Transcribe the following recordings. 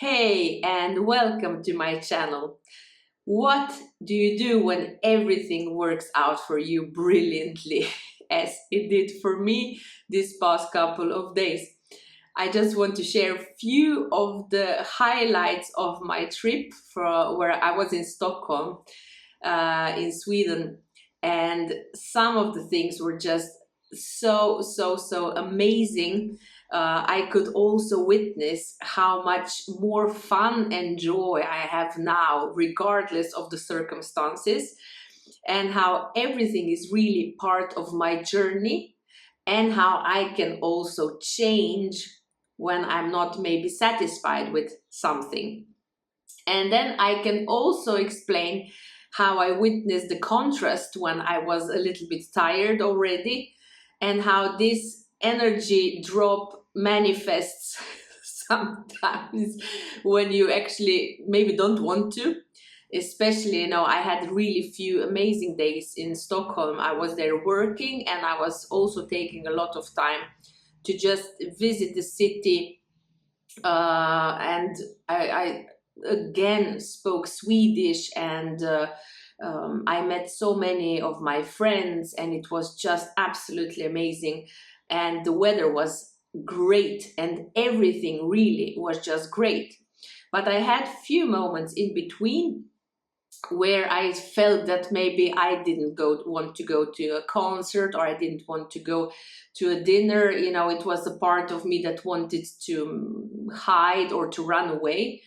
Hey, and welcome to my channel. What do you do when everything works out for you brilliantly, as it did for me this past couple of days? I just want to share a few of the highlights of my trip for where I was in Stockholm, in Sweden, and some of the things were just so amazing. I could also witness how much more fun and joy I have now, regardless of the circumstances, and how everything is really part of my journey, and how I can also change when I'm not maybe satisfied with something. And then I can also explain how I witnessed the contrast when I was a little bit tired already, and how this energy drop manifests sometimes when you actually maybe don't want to. Especially, I had really few amazing days in Stockholm. I was there working, and I was also taking a lot of time to just visit the city. And I again spoke Swedish, and I met so many of my friends, and it was just absolutely amazing. And the weather was great, and everything really was just great. But I had few moments in between where I felt that maybe I didn't want to go to a concert, or I didn't want to go to a dinner. It was a part of me that wanted to hide or to run away.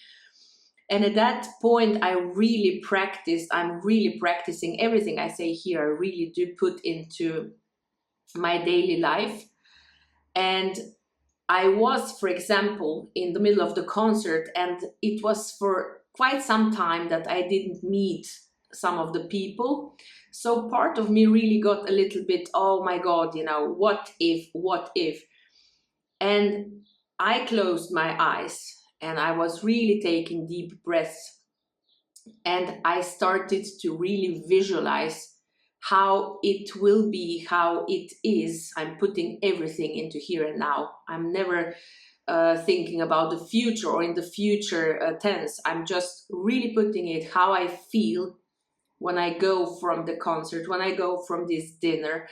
And at that point, I'm really practicing everything I say here. I really do put into my daily life. And I was, for example, in the middle of the concert, and it was for quite some time that I didn't meet some of the people. So part of me really got a little bit, oh my God, what if? And I closed my eyes, and I was really taking deep breaths. And I started to really visualize how it will be, how it is. I'm putting everything into here and now. I'm never thinking about the future or in the future tense. I'm just really putting it how I feel when I go from the concert, when I go from this dinner.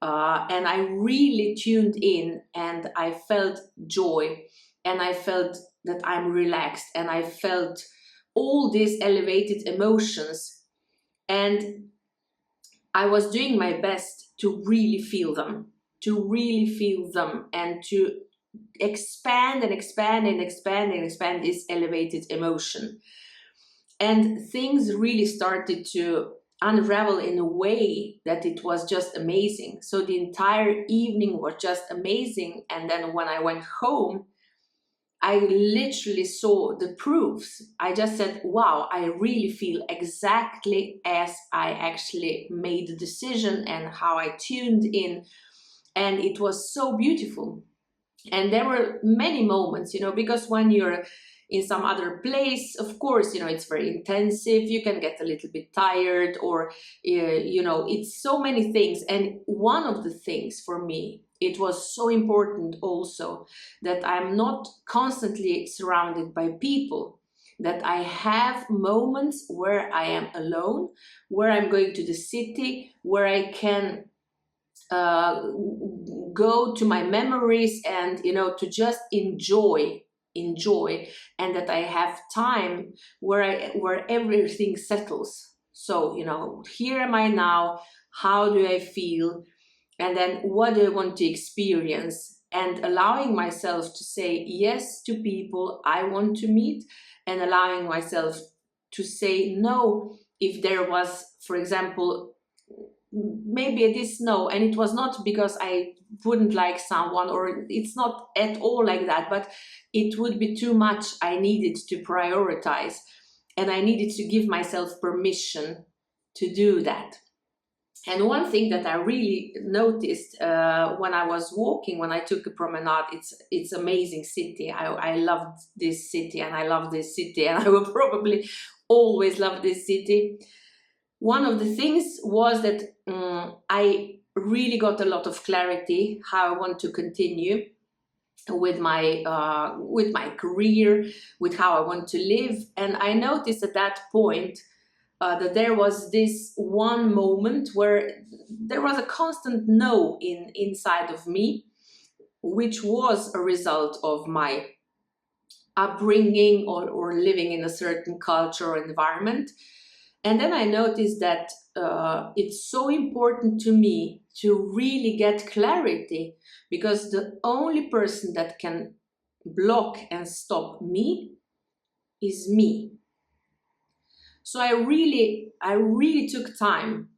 And I really tuned in, and I felt joy, and I felt that I'm relaxed, and I felt all these elevated emotions. And I was doing my best to really feel them, and to expand this elevated emotion. And things really started to unravel in a way that it was just amazing. So the entire evening was just amazing. And then when I went home, I literally saw the proofs. I just said, wow, I really feel exactly as I actually made the decision and how I tuned in. And it was so beautiful. And there were many moments, because when you're in some other place, of course, it's very intensive. You can get a little bit tired, or, it's so many things. And one of the things for me, it was so important also that I'm not constantly surrounded by people, that I have moments where I am alone, where I'm going to the city, where I can go to my memories, and to just enjoy, and that I have time where everything settles. So here am I now, how do I feel, and then what do I want to experience, and allowing myself to say yes to people I want to meet, and allowing myself to say no if there was, for example, maybe I did no, and it was not because I wouldn't like someone, or it's not at all like that, but it would be too much. I needed to prioritize, and I needed to give myself permission to do that. And one thing that I really noticed when I was walking, when I took a promenade, it's amazing city. I loved this city, and I love this city, and I will probably always love this city. One of the things was that I really got a lot of clarity how I want to continue. with my career, with how I want to live. And I noticed at that point that there was this one moment where there was a constant no inside of me, which was a result of my upbringing, or living in a certain culture or environment. And then I noticed that it's so important to me to really get clarity, because the only person that can block and stop me is me. So I really took time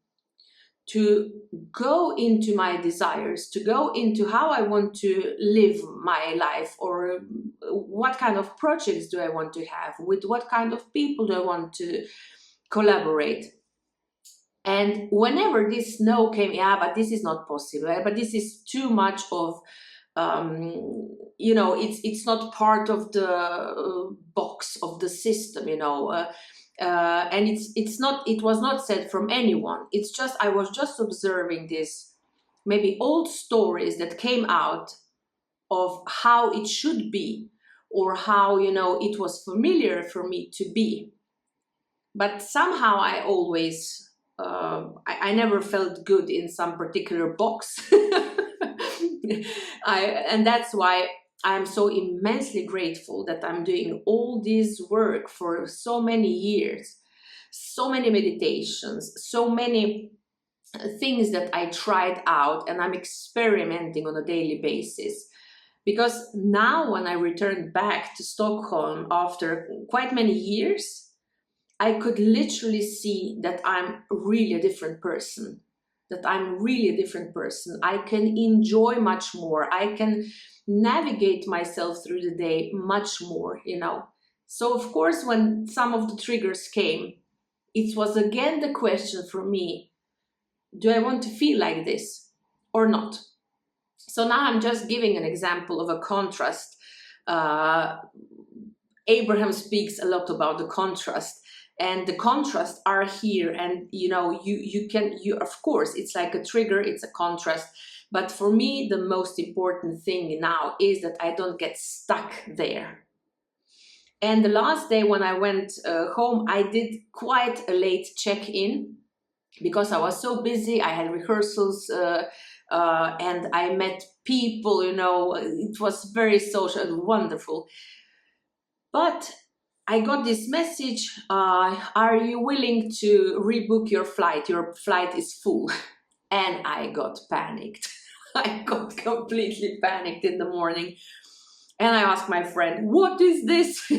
to go into my desires, to go into how I want to live my life, or what kind of projects do I want to have, with what kind of people do I want to collaborate. And whenever this no came, yeah, but this is not possible, but this is too much of, it's not part of the box of the system, and it was not said from anyone. It's just, I was just observing this, maybe old stories that came out of how it should be, or how, it was familiar for me to be. But somehow I always, I never felt good in some particular box. And that's why I'm so immensely grateful that I'm doing all this work for so many years, so many meditations, so many things that I tried out, and I'm experimenting on a daily basis. Because now, when I returned back to Stockholm after quite many years, I could literally see that I'm really a different person. That I'm really a different person. I can enjoy much more. I can navigate myself through the day much more. So, of course, when some of the triggers came, it was again the question for me, do I want to feel like this or not? So now I'm just giving an example of a contrast. Abraham speaks a lot about the contrast, and the contrasts are here. And you of course, it's like a trigger, it's a contrast. But for me, the most important thing now is that I don't get stuck there. And the last day when I went home, I did quite a late check-in, because I was so busy. I had rehearsals, and I met people, it was very social and wonderful. But I got this message, are you willing to rebook your flight? Your flight is full. And I got panicked. I got completely panicked in the morning. And I asked my friend, what is this?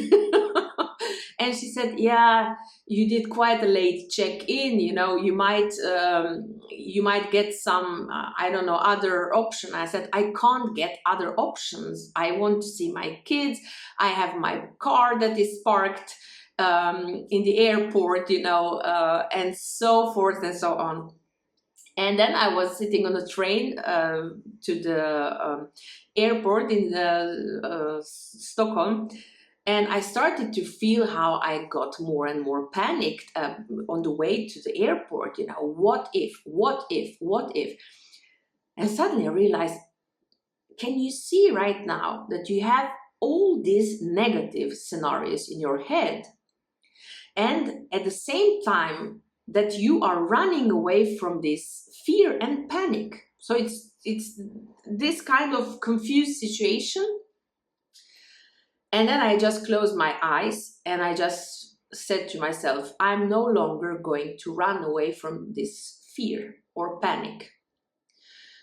And she said, yeah, you did quite a late check-in. You might get some, I don't know, other option. I said, I can't get other options. I want to see my kids. I have my car that is parked in the airport, and so forth and so on. And then I was sitting on a train to the airport in Stockholm, and I started to feel how I got more and more panicked on the way to the airport. What if, what if, what if? And suddenly I realized, can you see right now that you have all these negative scenarios in your head? And at the same time, that you are running away from this fear and panic. So it's this kind of confused situation. And then I just closed my eyes and I just said to myself, I'm no longer going to run away from this fear or panic.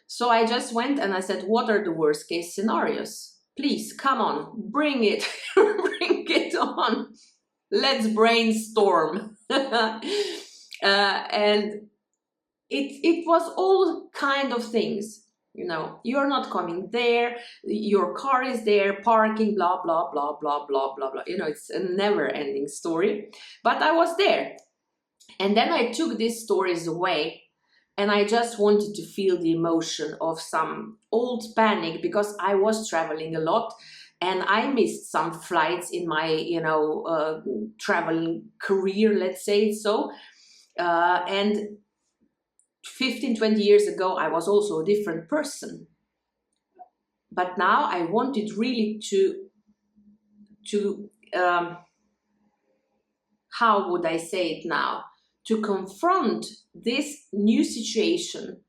So I just went and I said, what are the worst case scenarios? Please, come on, bring it, bring it on. Let's brainstorm. And it was all kind of things. You're not coming there, your car is there, parking, blah, blah, blah, blah, blah, blah, blah. It's a never-ending story. But I was there. And then I took these stories away, and I just wanted to feel the emotion of some old panic, because I was traveling a lot. And I missed some flights in my, traveling career, let's say so. And 15, 20 years ago, I was also a different person. But now I wanted really to how would I say it now? To confront this new situation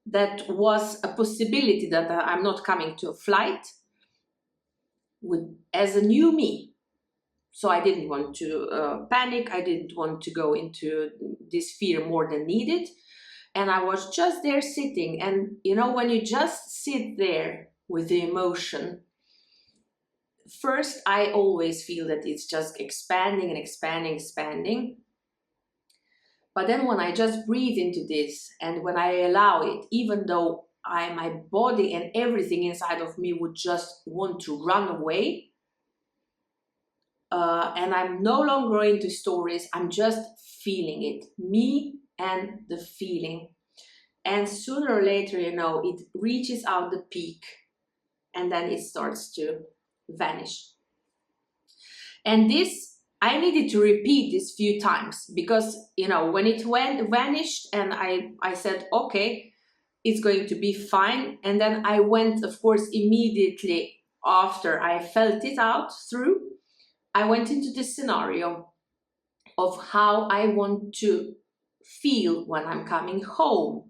that was a possibility that I'm not coming to a flight with as a new me. So I didn't want to panic. I didn't want to go into this fear more than needed. And I was just there sitting. And you know, when you just sit there with the emotion, first I always feel that it's just expanding and expanding, expanding. But then when I just breathe into this and when I allow it, even though my body and everything inside of me would just want to run away, and I'm no longer into stories, I'm just feeling it, me and the feeling. And sooner or later, you know, it reaches out the peak and then it starts to vanish. And this, I needed to repeat this few times because, you know, when it vanished and I said, okay, it's going to be fine. And then I went, of course, immediately after I felt it out through, I went into this scenario of how I want to feel when I'm coming home,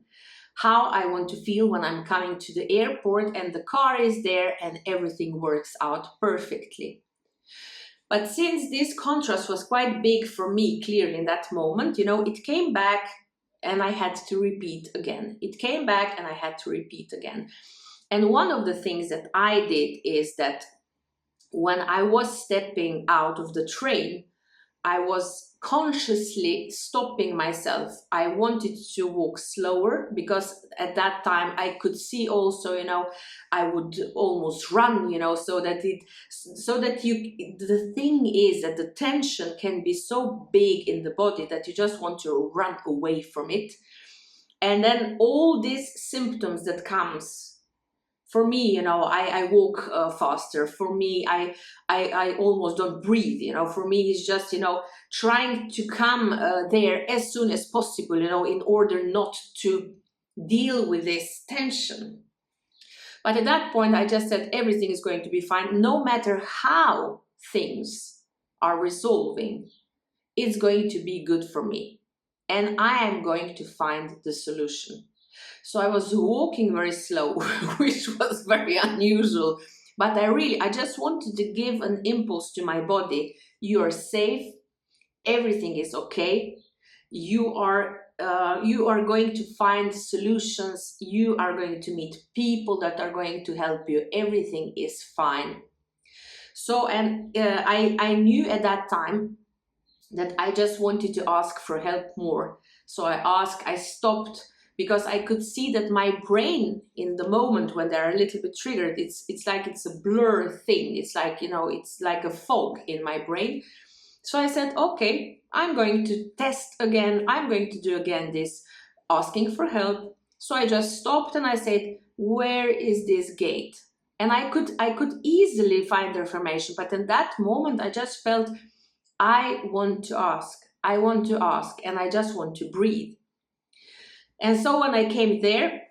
how I want to feel when I'm coming to the airport and the car is there and everything works out perfectly. But since this contrast was quite big for me, clearly in that moment, you know, it came back and I had to repeat again. It came back and I had to repeat again. And one of the things that I did is that when I was stepping out of the train, I was consciously stopping myself. I wanted to walk slower because at that time I could see also, you know, I would almost run, you know, so that the thing is that the tension can be so big in the body that you just want to run away from it. And then all these symptoms that comes, for me, you know, I walk faster. For me, I almost don't breathe, you know. For me, it's just, you know, trying to come there as soon as possible, you know, in order not to deal with this tension. But at that point, I just said everything is going to be fine. No matter how things are resolving, it's going to be good for me. And I am going to find the solution. So I was walking very slow, which was very unusual. But I just wanted to give an impulse to my body. You are safe. Everything is okay. You are going to find solutions. You are going to meet people that are going to help you. Everything is fine. So, and I knew at that time that I just wanted to ask for help more. So I stopped because I could see that my brain in the moment when they're a little bit triggered, it's like it's a blur thing. It's like, you know, it's like a fog in my brain. So I said, okay, I'm going to test again. I'm going to do again this asking for help. So I just stopped and I said, where is this gate? And I could easily find the information, but in that moment I just felt I want to ask, and I just want to breathe. And so when I came there,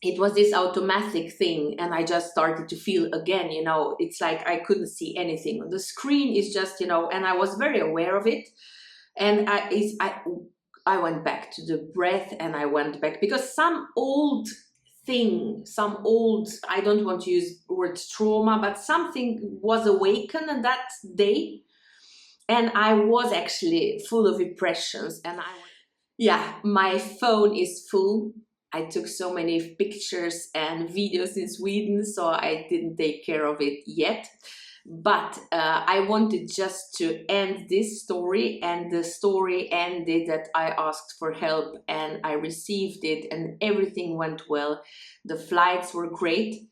it was this automatic thing, and I just started to feel again, you know, it's like I couldn't see anything on the screen. Is just, you know, and I was very aware of it. And I went back to the breath, and I went back because some old, I don't want to use the word trauma, but something was awakened on that day. And I was actually full of impressions, and my phone is full. I took so many pictures and videos in Sweden, so I didn't take care of it yet. But I wanted just to end this story, and the story ended that I asked for help and I received it, and everything went well. The flights were great.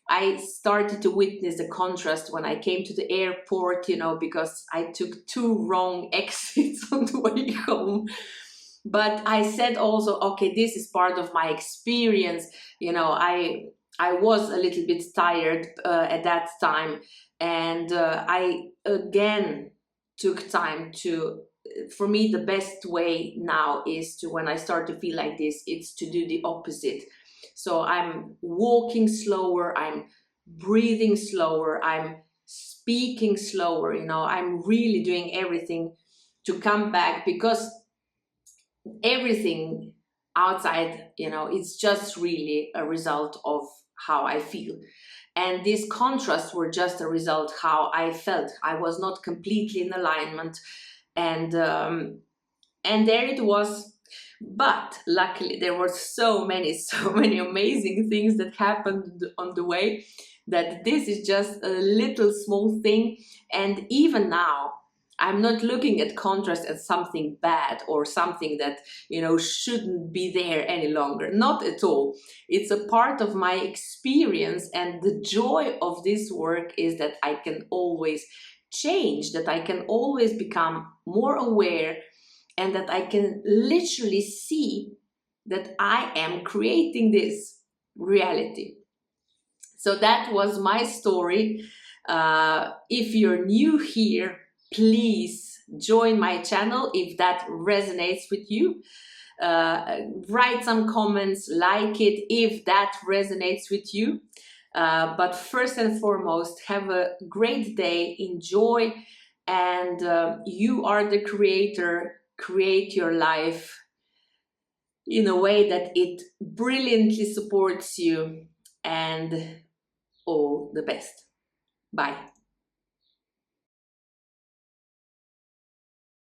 I started to witness the contrast when I came to the airport, you know, because I took 2 wrong exits on the way home. But I said also, okay, this is part of my experience. You know, I was a little bit tired at that time. And I again took time to, for me, the best way now is to, when I start to feel like this, it's to do the opposite. So I'm walking slower, I'm breathing slower, I'm speaking slower, I'm really doing everything to come back, because everything outside, it's just really a result of how I feel. And these contrasts were just a result how I felt. I was not completely in alignment, and there it was. But luckily there were so many so many amazing things that happened on the way, that this is just a little small thing. And even now I'm not looking at contrast as something bad or something that shouldn't be there any longer. Not at all. It's a part of my experience, and the joy of this work is that I can always change, that I can always become more aware, and that I can literally see that I am creating this reality. So that was my story. If you're new here, please join my channel if that resonates with you. Write some comments, like it if that resonates with you. But first and foremost, have a great day, enjoy, and you are the creator. Create your life in a way that it brilliantly supports you, and all the best. Bye.